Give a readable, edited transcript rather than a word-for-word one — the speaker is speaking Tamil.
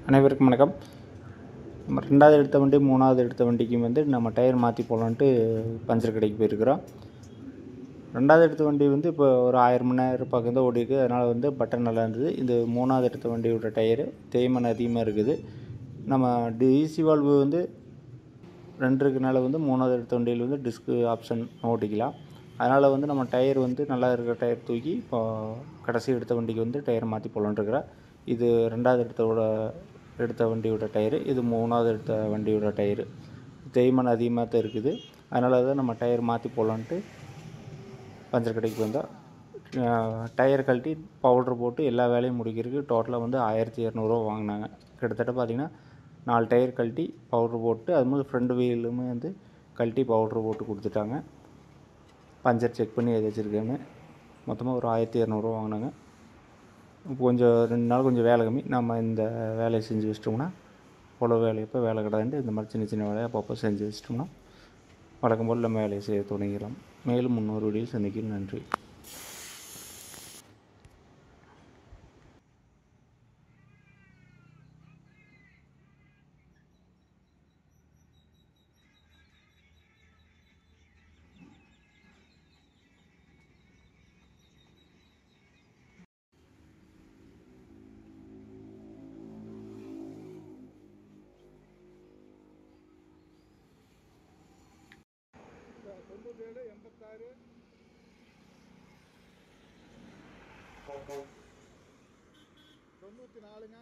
அனைவருக்கும் வணக்கம். நம்ம 2வது எடுத்த வண்டி 3வது எடுத்த வண்டிக்கும் வந்து நம்ம டயர் மாற்றி போகலான்ட்டு பஞ்சர் கடைக்கு போயிருக்கிறோம். 2வது எடுத்த வண்டி வந்து இப்போ ஒரு 1000 மணி நேரம் பக்கம் தான் ஓடிருக்கு. அதனால் வந்து பட்டன் நல்லா இருந்தது. இந்த 3வது எடுத்த வண்டியோட டயரு தேய்மானம் அதிகமாக இருக்குது. நம்ம டிசி வால்வு வந்து 2 இருக்கனால வந்து 3வது எடுத்த வண்டியில் வந்து டிஸ்க்கு ஆப்ஷன் ஓட்டிக்கலாம். அதனால் வந்து நம்ம டயர் வந்து நல்லா இருக்கிற டயர் தூக்கி இப்போ கடைசி எடுத்த வண்டிக்கு வந்து டயர் மாற்றி போகலான்ட்டு இருக்கிறேன். இது 2வது எடுத்த வண்டியோட டயரு, இது 3வது எடுத்த வண்டியோட டயரு. தேய்மானம் அதிகமாக தான் இருக்குது. அதனால தான் நம்ம டயர் மாற்றி போகலான்ட்டு பஞ்சர் கடைக்கு வந்தோம். டயர் கழட்டி பவுட்ரு போட்டு எல்லா வேலையும் முடிக்கிறதுக்கு டோட்டலாக வந்து 1200 வாங்கினாங்க. கிட்டத்தட்ட பார்த்திங்கன்னா 4 டயர் கழட்டி பவுட்ரு போட்டு அது மாதிரி ஃப்ரண்ட் வீலுமே வந்து கழட்டி பவுட்ரு போட்டு கொடுத்துட்டாங்க. பஞ்சர் செக் பண்ணி எது வச்சுருக்கேன்னு மொத்தமாக ஒரு 1200 வாங்கினாங்க. கொஞ்சம் 2 நாள் கொஞ்சம் வேலை கம்மி. நம்ம இந்த வேலையை செஞ்சு வச்சிட்டோம்னா பொழவு வேலையப்போ வேலை கிடையாதுன்ட்டு இந்த மாதிரி சின்ன சின்ன வேலையை அப்பப்போ செஞ்சு வச்சிட்டோம்னா வழக்கம் போல் நம்ம வேலையை செய்ய தொடங்கிடலாம். மேலும் இன்னொரு வீடியோவில் சந்திக்கிறேன். நன்றி. தொண்ணூற்றி நாலுங்க.